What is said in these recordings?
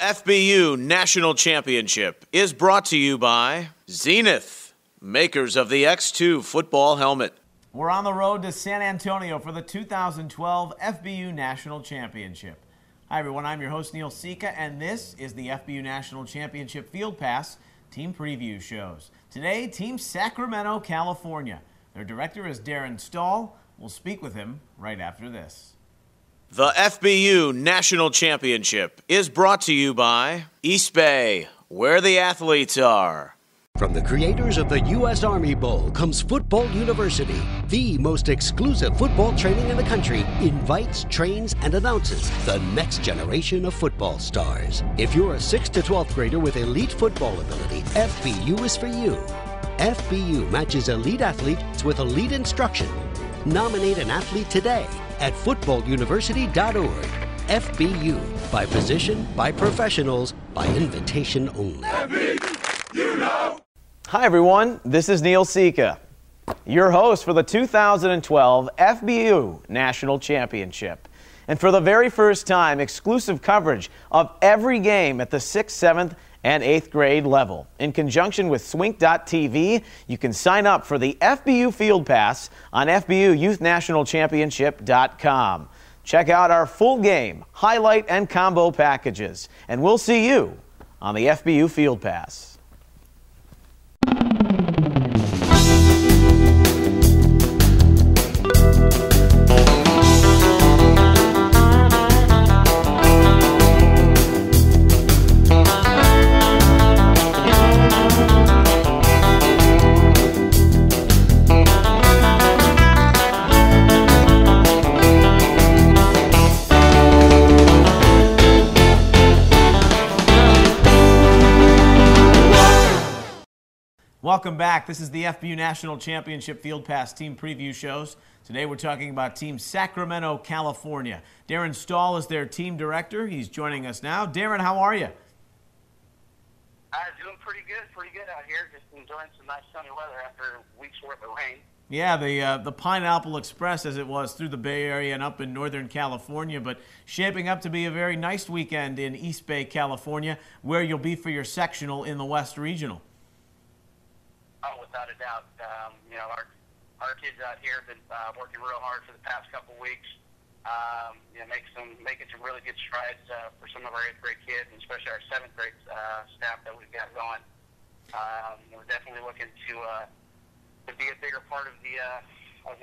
FBU National Championship is brought to you by Zenith, makers of the X2 football helmet. We're on the road to San Antonio for the 2012 FBU National Championship. Hi everyone, I'm your host Neil Sika, and this is the FBU National Championship Field Pass Team Preview Shows. Today, Team Sacramento, California. Their director is Darren Stahl. We'll speak with him right after this. The FBU National Championship is brought to you by East Bay, where the athletes are. From the creators of the U.S. Army Bowl comes Football University, the most exclusive football training in the country, invites, trains, and announces the next generation of football stars. If you're a 6th to 12th grader with elite football ability, FBU is for you. FBU matches elite athletes with elite instruction. Nominate an athlete today at footballuniversity.org. FBU, by position, by professionals, by invitation only. FBU! Hi everyone, this is Neil Sika, your host for the 2012 FBU National Championship. And for the very first time, exclusive coverage of every game at the 6th, 7th, and 8th grade level. In conjunction with Swink.tv, you can sign up for the FBU Field Pass on FBUYouthNationalChampionship.com. Check out our full game, highlight, and combo packages. And we'll see you on the FBU Field Pass. Welcome back. This is the FBU National Championship Field Pass Team Preview Shows. Today we're talking about Team Sacramento, California. Darren Stahl is their team director. He's joining us now. Darren, how are you? Doing pretty good out here. Just enjoying some nice sunny weather after a week's worth of rain. Yeah, the Pineapple Express, as it was, through the Bay Area and up in Northern California, but shaping up to be a very nice weekend in East Bay, California, where you'll be for your sectional in the West Regional. Oh, without a doubt. Our kids out here have been working real hard for the past couple weeks. Making some really good strides for some of our 8th grade kids, and especially our 7th grade staff that we've got going. We're definitely looking to be a bigger part of the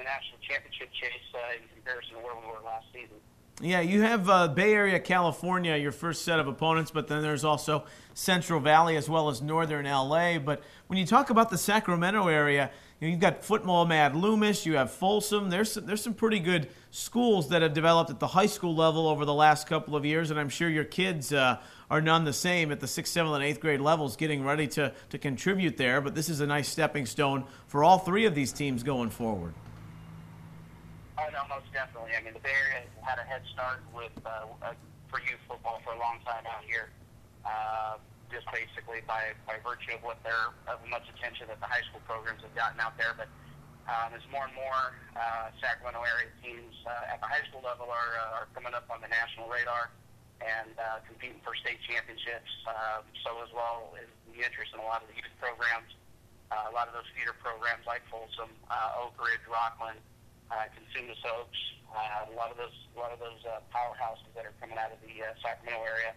national championship chase in comparison to where we were last season. Yeah, you have Bay Area, California, your first set of opponents, but then there's also Central Valley as well as Northern LA. But when you talk about the Sacramento area, you've got Football Mad Loomis, you have Folsom. There's some pretty good schools that have developed at the high school level over the last couple of years, and I'm sure your kids are none the same at the 6th, 7th, and 8th grade levels, getting ready to contribute there. But this is a nice stepping stone for all three of these teams going forward. Oh, no, most definitely. I mean, the Bay Area has had a head start with for youth football for a long time out here, just basically by virtue of of much attention that the high school programs have gotten out there. But as more and more Sacramento area teams at the high school level are coming up on the national radar and competing for state championships, so as well is the interest in a lot of the youth programs, a lot of those feeder programs like Folsom, Oak Ridge, Rockland, Consumnes Oaks, a lot of those powerhouses that are coming out of the Sacramento area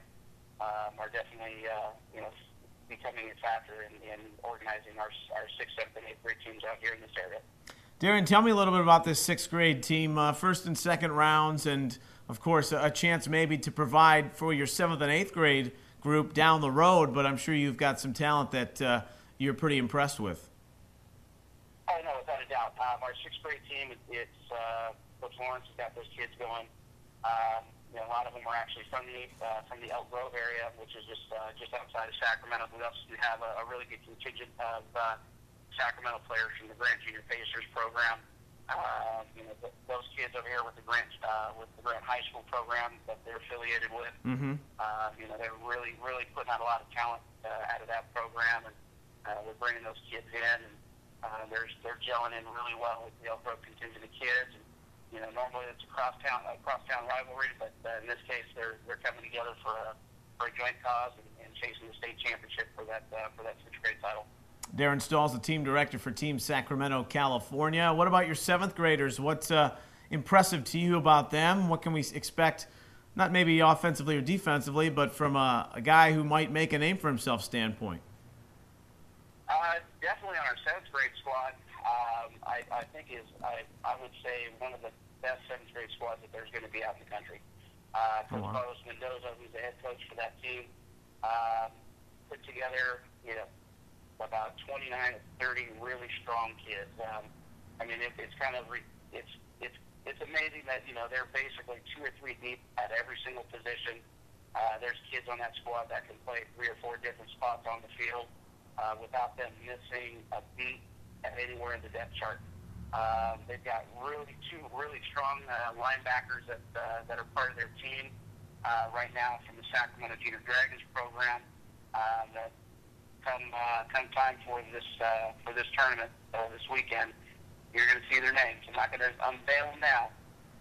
are definitely becoming a factor in organizing our 6th, 7th, and 8th grade teams out here in this area. Darren, tell me a little bit about this 6th grade team, first and second rounds, and of course a chance maybe to provide for your 7th and 8th grade group down the road. But I'm sure you've got some talent that you're pretty impressed with. Oh, no, without a doubt. Our 6th grade team, it's Coach Lawrence has got those kids going. A lot of them are actually from the Elk Grove area, which is just outside of Sacramento. We also have a really good contingent of Sacramento players from the Grant Junior Pacers program. Those kids over here with the Grant High School program that they're affiliated with. Mm-hmm. They're really putting out a lot of talent out of that program, and we're bringing those kids in. And, they're gelling in really well with the Elk Grove contingent of kids. And, normally it's a crosstown rivalry, but in this case they're coming together for a joint cause and chasing the state championship for that 6th grade title. Darren Stahl's the team director for Team Sacramento, California. What about your 7th graders? What's impressive to you about them? What can we expect, not maybe offensively or defensively, but from a guy who might make a name for himself standpoint? Definitely on our 7th grade squad, I think I would say one of the best 7th grade squads that there's going to be out in the country. Coach Carlos Mendoza, who's the head coach for that team, put together, about 29 or 30 really strong kids. I mean, it's kind of it's amazing that they're basically 2 or 3 deep at every single position. There's kids on that squad that can play 3 or 4 different spots on the field without them missing a beat anywhere in the depth chart. They've got 2 really strong linebackers that are part of their team right now from the Sacramento Junior Dragons program. That come time for this tournament this weekend, you're going to see their names. I'm not going to unveil them now,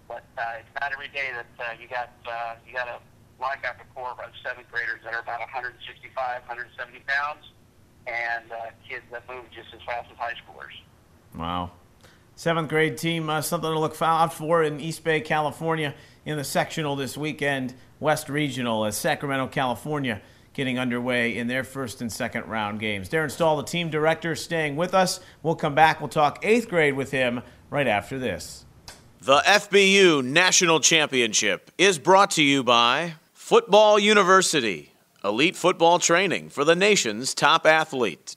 but it's not every day that you got a linebacker core of 7th graders that are about 165, 170 pounds, and kids that move just as fast as high schoolers. Wow. 7th grade team, something to look out for in East Bay, California, in the sectional this weekend, West Regional, as Sacramento, California, getting underway in their 1st and 2nd round games. Darren Stahl, the team director, staying with us. We'll come back. We'll talk 8th grade with him right after this. The FBU National Championship is brought to you by Football University, elite football training for the nation's top athlete.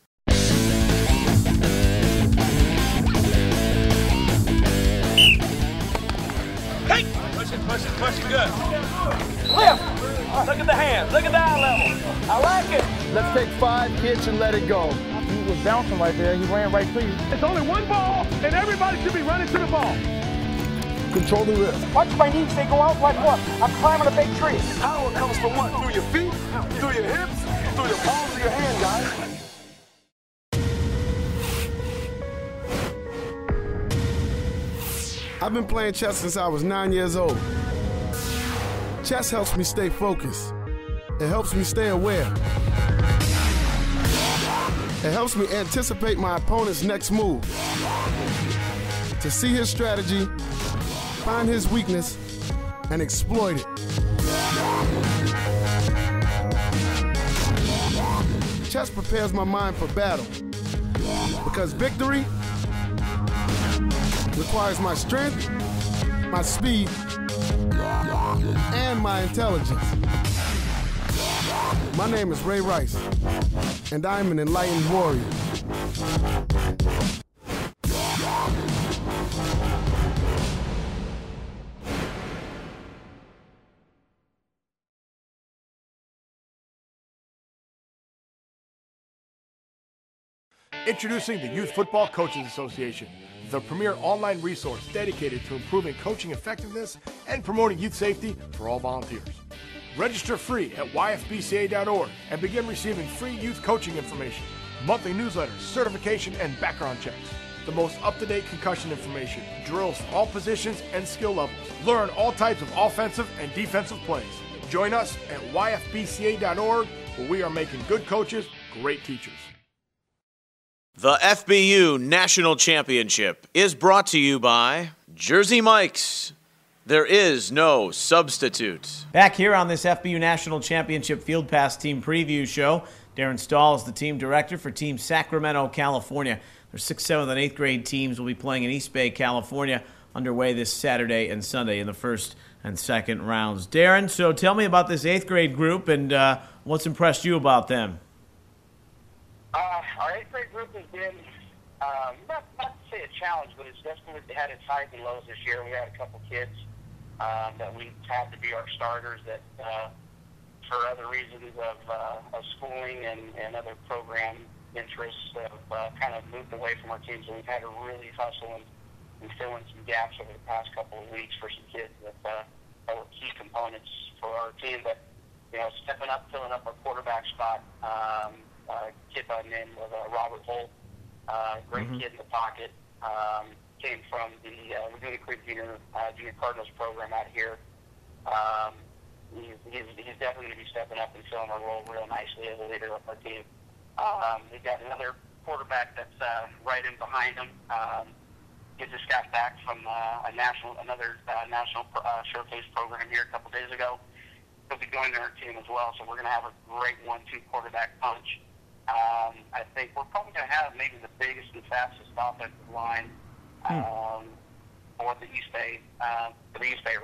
Hey! Push it, good. Lift! Look at the hands, look at the eye level. I like it. Let's take 5 kicks and let it go. He was bouncing right there. He ran right to you. It's only one ball, and everybody should be running to the ball. Control the wrist. Watch my knees. They go out like what? I'm climbing a big tree. Power comes from what? Through your feet, through your hips, through the palms of your hand, guys. I've been playing chess since I was 9 years old. Chess helps me stay focused. It helps me stay aware. It helps me anticipate my opponent's next move. To see his strategy, find his weakness, and exploit it. Chess prepares my mind for battle. Because victory requires my strength, my speed, and my intelligence. My name is Ray Rice, and I'm an enlightened warrior. Introducing the Youth Football Coaches Association, the premier online resource dedicated to improving coaching effectiveness and promoting youth safety for all volunteers. Register free at yfbca.org and begin receiving free youth coaching information, monthly newsletters, certification, and background checks. The most up-to-date concussion information, drills for all positions and skill levels. Learn all types of offensive and defensive plays. Join us at yfbca.org, where we are making good coaches great teachers. The FBU National Championship is brought to you by Jersey Mike's. There is no substitute. Back here on this FBU National Championship Field Pass Team Preview Show, Darren Stahl is the team director for Team Sacramento, California. Their 6th, 7th, and 8th grade teams will be playing in East Bay, California, underway this Saturday and Sunday in the 1st and 2nd rounds. Darren, so tell me about this 8th grade group and what's impressed you about them. Our 8th grade group has been, not to say a challenge, but it's definitely had its highs and lows this year. We had a couple kids that we had to be our starters that, for other reasons of schooling and other program interests, have kind of moved away from our team. So we've had to really hustle and fill in some gaps over the past couple of weeks for some kids that were key components for our team. But, stepping up, filling up our quarterback spot, kid by the name of Robert Holt, great kid in the pocket, came from the Laguna Creek Junior Cardinals program out here. he's definitely going to be stepping up and filling our role real nicely as a leader of our team. We've got another quarterback that's right in behind him. He just got back from another national showcase program here a couple days ago. He'll be joining our team as well, so we're going to have a great 1-2 quarterback punch. I think we're probably going to have maybe the biggest and fastest offensive line for the East Bay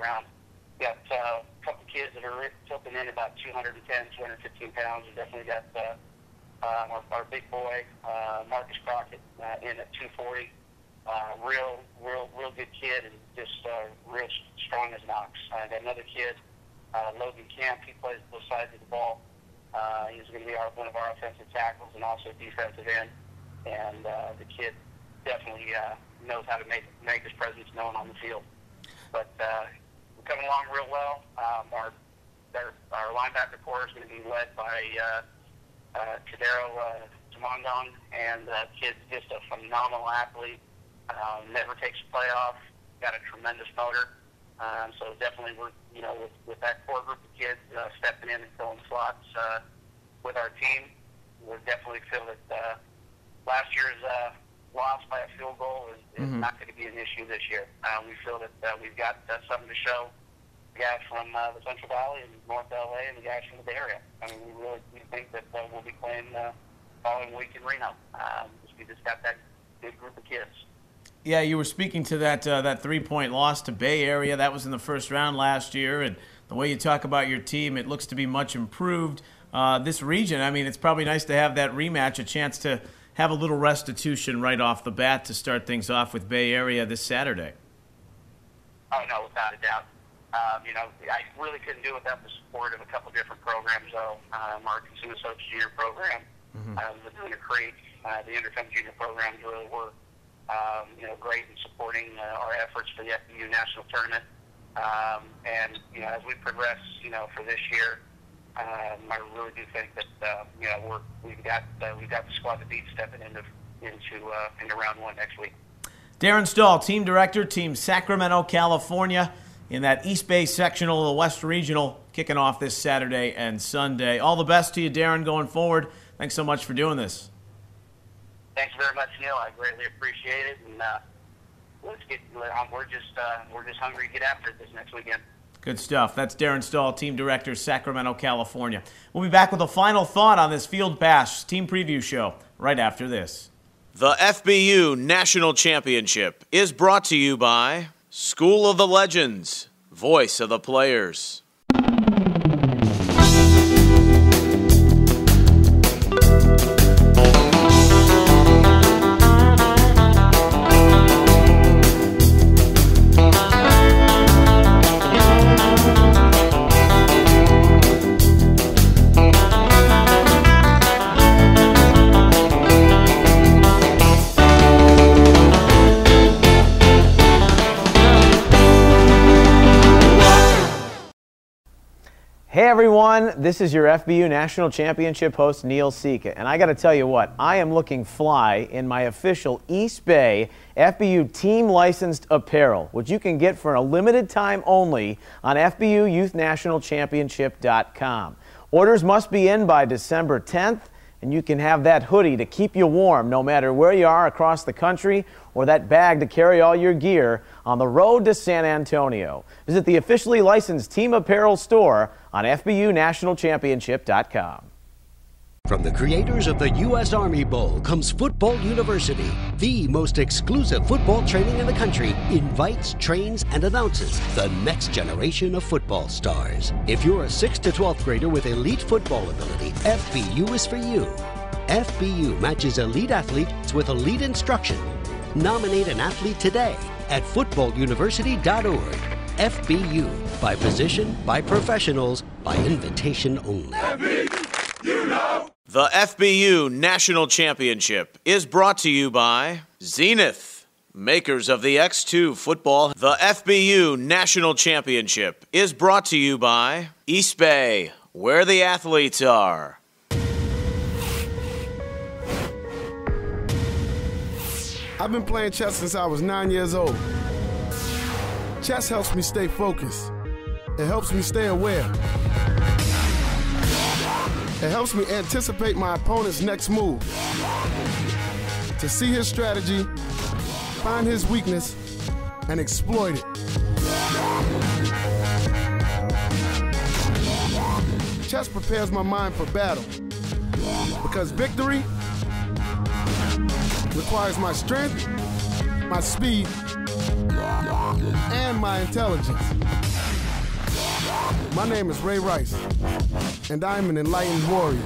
round. We got a couple kids that are tilting in about 210, 215 pounds. We definitely got our big boy, Marcus Crockett, in at 240. Real good kid and just real strong as an ox. I got another kid, Logan Camp. He plays both sides of the ball. He's going to be one of our offensive tackles and also defensive end. And the kid definitely knows how to make his presence known on the field. But we're coming along real well. Our linebacker core is going to be led by Kadero Tamondong, and the kid's just a phenomenal athlete. Never takes a play off. Got a tremendous motor. So definitely we're, with that core group of kids stepping in and filling slots with our team, we definitely feel that last year's loss by a field goal is not going to be an issue this year. We feel that we've got something to show the guys from the Central Valley and North LA and the guys from the Bay Area. I mean, we think that we'll be playing the following week in Reno. We just got that big group of kids. Yeah, you were speaking to that 3-point loss to Bay Area. That was in the first round last year, and the way you talk about your team, it looks to be much improved. This region, I mean, it's probably nice to have that rematch, a chance to have a little restitution right off the bat to start things off with Bay Area this Saturday. Oh, no, without a doubt. I really couldn't do it without the support of a couple different programs, though. Our Consumer Soaps Junior program, the Luna Creek, the Intercom Junior programs really were great in supporting our efforts for the FBU National Tournament. And as we progress, for this year, I really do think that we've got the squad to beat stepping into round one next week. Darren Stahl, team director, Team Sacramento, California, in that East Bay sectional of the West Regional, kicking off this Saturday and Sunday. All the best to you, Darren, going forward. Thanks so much for doing this. Thanks very much, Neil. I greatly appreciate it, and we're just hungry to get after it this next weekend. Good stuff. That's Darren Stahl, team director, Sacramento, California. We'll be back with a final thought on this Field Pass team preview show right after this. The FBU National Championship is brought to you by School of the Legends, voice of the players. Hey everyone, this is your FBU National Championship host Neil Sika, and I got to tell you what, I am looking fly in my official East Bay FBU team licensed apparel, which you can get for a limited time only on FBUYouthNationalChampionship.com. Orders must be in by December 10th, and you can have that hoodie to keep you warm no matter where you are across the country, or that bag to carry all your gear on the road to San Antonio. Visit the officially licensed team apparel store on FBUNationalChampionship.com. From the creators of the U.S. Army Bowl comes Football University, the most exclusive football training in the country, invites, trains, and announces the next generation of football stars. If you're a 6th to 12th grader with elite football ability, FBU is for you. FBU matches elite athletes with elite instruction. Nominate an athlete today at footballuniversity.org. FBU, by position, by professionals, by invitation only. The FBU National Championship is brought to you by Zenith, makers of the X2 football. The FBU National Championship is brought to you by East Bay, where the athletes are. I've been playing chess since I was 9 years old. Chess helps me stay focused. It helps me stay aware. It helps me anticipate my opponent's next move, to see his strategy, find his weakness, and exploit it. Chess prepares my mind for battle, because victory requires my strength, my speed, and my intelligence. My name is Ray Rice, and I am an enlightened warrior.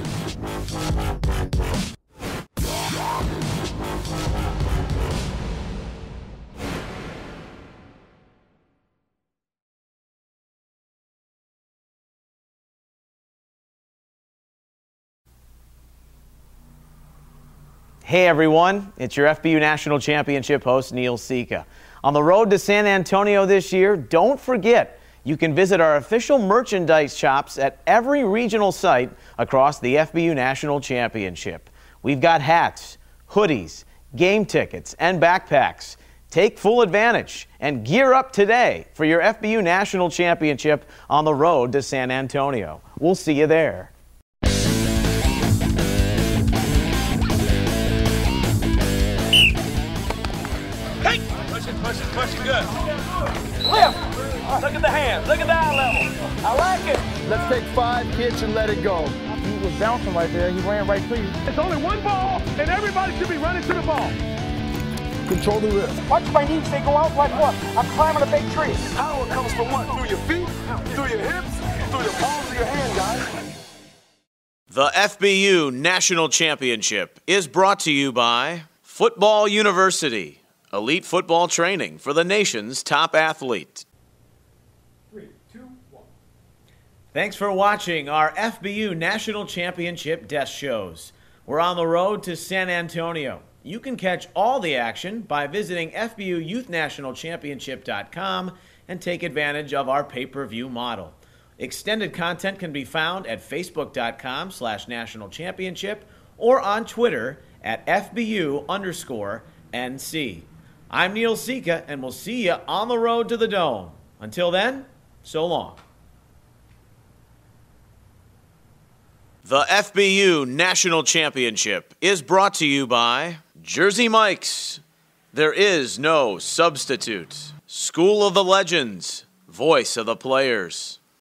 Hey everyone, it's your FBU National Championship host, Neil Sika. On the road to San Antonio this year, don't forget, you can visit our official merchandise shops at every regional site across the FBU National Championship. We've got hats, hoodies, game tickets, and backpacks. Take full advantage and gear up today for your FBU National Championship on the road to San Antonio. We'll see you there. Push it good. Lift. Look at the hands. Look at the eye level. I like it. Let's take 5 kicks and let it go. He was bouncing right there. He ran right to you. It's only one ball, and everybody should be running to the ball. Control the wrist. Watch my knees. They go out like what? I'm climbing a big tree. Power comes from what? Through your feet, through your hips, through your palms of your hand, guys. The FBU National Championship is brought to you by Football University. Elite football training for the nation's top athlete. 3, 2, 1. Thanks for watching our FBU National Championship desk shows. We're on the road to San Antonio. You can catch all the action by visiting FBUYouthNationalChampionship.com and take advantage of our pay-per-view model. Extended content can be found at Facebook.com/National Championship or on Twitter at FBU_NC. I'm Neil Sika, and we'll see you on the road to the Dome. Until then, so long. The FBU National Championship is brought to you by Jersey Mike's. There is no substitute. School of the Legends, voice of the players.